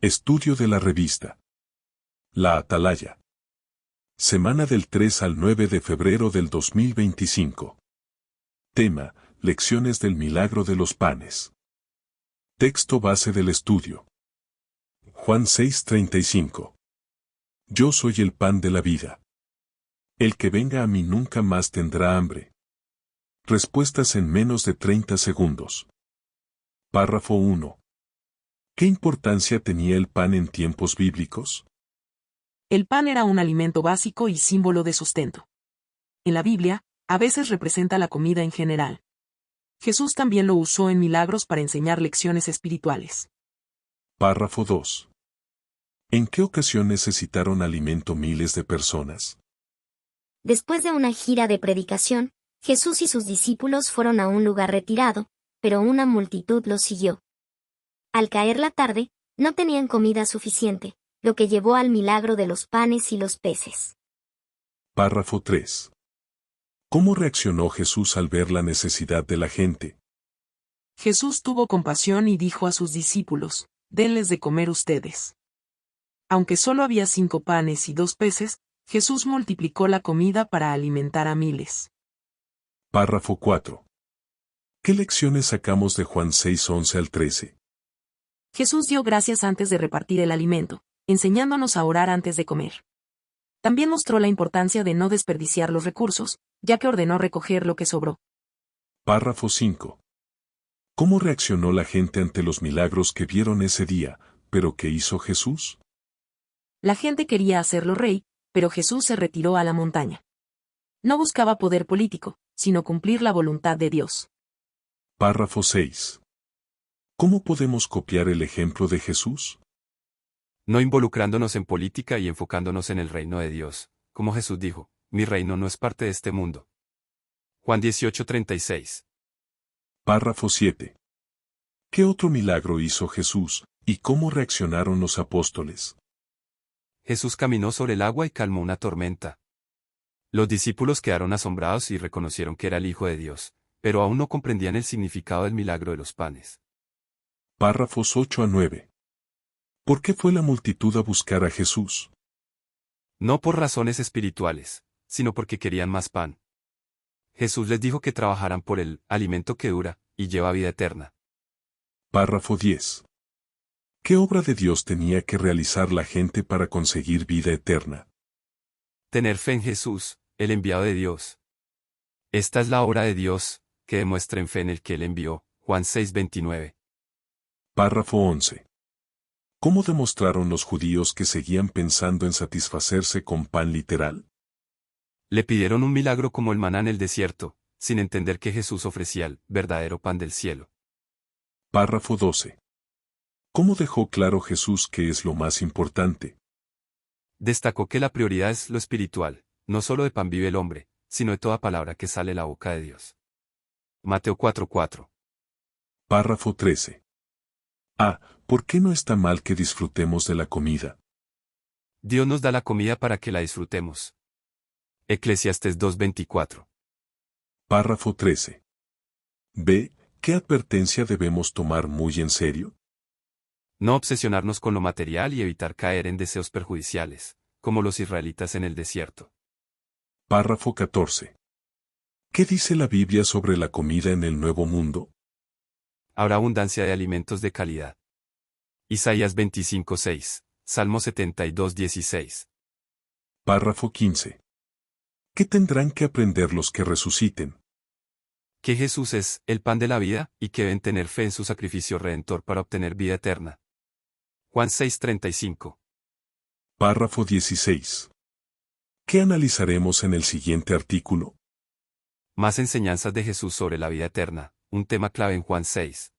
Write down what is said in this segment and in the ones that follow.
Estudio de la revista La Atalaya. Semana del 3 al 9 de febrero del 2025. Tema: Lecciones del milagro de los panes. Texto base del estudio. Juan 6:35. Yo soy el pan de la vida. El que venga a mí nunca más tendrá hambre. Respuestas en menos de 30 segundos. Párrafo 1. ¿Qué importancia tenía el pan en tiempos bíblicos? El pan era un alimento básico y símbolo de sustento. En la Biblia, a veces representa la comida en general. Jesús también lo usó en milagros para enseñar lecciones espirituales. Párrafo 2. ¿En qué ocasión necesitaron alimento miles de personas? Después de una gira de predicación, Jesús y sus discípulos fueron a un lugar retirado, pero una multitud los siguió. Al caer la tarde, no tenían comida suficiente, lo que llevó al milagro de los panes y los peces. Párrafo 3. ¿Cómo reaccionó Jesús al ver la necesidad de la gente? Jesús tuvo compasión y dijo a sus discípulos: «Denles de comer ustedes». Aunque solo había 5 panes y 2 peces, Jesús multiplicó la comida para alimentar a miles. Párrafo 4. ¿Qué lecciones sacamos de Juan 6:11 al 13? Jesús dio gracias antes de repartir el alimento, enseñándonos a orar antes de comer. También mostró la importancia de no desperdiciar los recursos, ya que ordenó recoger lo que sobró. Párrafo 5. ¿Cómo reaccionó la gente ante los milagros que vieron ese día, pero qué hizo Jesús? La gente quería hacerlo rey, pero Jesús se retiró a la montaña. No buscaba poder político, sino cumplir la voluntad de Dios. Párrafo 6. ¿Cómo podemos copiar el ejemplo de Jesús? No involucrándonos en política y enfocándonos en el reino de Dios, como Jesús dijo: «Mi reino no es parte de este mundo». Juan 18:36. Párrafo 7. ¿Qué otro milagro hizo Jesús, y cómo reaccionaron los apóstoles? Jesús caminó sobre el agua y calmó una tormenta. Los discípulos quedaron asombrados y reconocieron que era el Hijo de Dios, pero aún no comprendían el significado del milagro de los panes. Párrafos 8 a 9. ¿Por qué fue la multitud a buscar a Jesús? No por razones espirituales, sino porque querían más pan. Jesús les dijo que trabajaran por el alimento que dura y lleva vida eterna. Párrafo 10. ¿Qué obra de Dios tenía que realizar la gente para conseguir vida eterna? Tener fe en Jesús, el enviado de Dios. Esta es la obra de Dios, que demuestren fe en el que Él envió. Juan 6:29. Párrafo 11. ¿Cómo demostraron los judíos que seguían pensando en satisfacerse con pan literal? Le pidieron un milagro como el maná en el desierto, sin entender que Jesús ofrecía el verdadero pan del cielo. Párrafo 12. ¿Cómo dejó claro Jesús que es lo más importante? Destacó que la prioridad es lo espiritual, no solo de pan vive el hombre, sino de toda palabra que sale de la boca de Dios. Mateo 4:4. Párrafo 13. ¿Por qué no está mal que disfrutemos de la comida? Dios nos da la comida para que la disfrutemos. Eclesiastés 2:24. Párrafo 13. B. ¿Qué advertencia debemos tomar muy en serio? No obsesionarnos con lo material y evitar caer en deseos perjudiciales, como los israelitas en el desierto. Párrafo 14. ¿Qué dice la Biblia sobre la comida en el Nuevo Mundo? Habrá abundancia de alimentos de calidad. Isaías 25:6, Salmo 72:16. Párrafo 15. ¿Qué tendrán que aprender los que resuciten? Que Jesús es el pan de la vida y que deben tener fe en su sacrificio redentor para obtener vida eterna. Juan 6:35. Párrafo 16. ¿Qué analizaremos en el siguiente artículo? Más enseñanzas de Jesús sobre la vida eterna, un tema clave en Juan 6.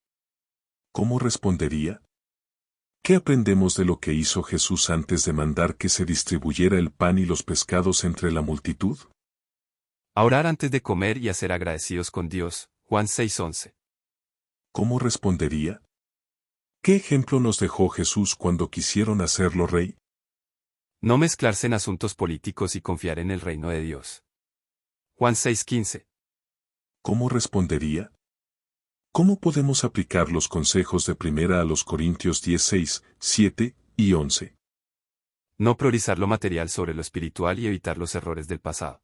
¿Cómo respondería? ¿Qué aprendemos de lo que hizo Jesús antes de mandar que se distribuyera el pan y los pescados entre la multitud? A orar antes de comer y a ser agradecidos con Dios, Juan 6:11. ¿Cómo respondería? ¿Qué ejemplo nos dejó Jesús cuando quisieron hacerlo rey? No mezclarse en asuntos políticos y confiar en el reino de Dios. Juan 6:15. ¿Cómo respondería? ¿Cómo podemos aplicar los consejos de 1 Corintios 16, 7 y 11? No priorizar lo material sobre lo espiritual y evitar los errores del pasado.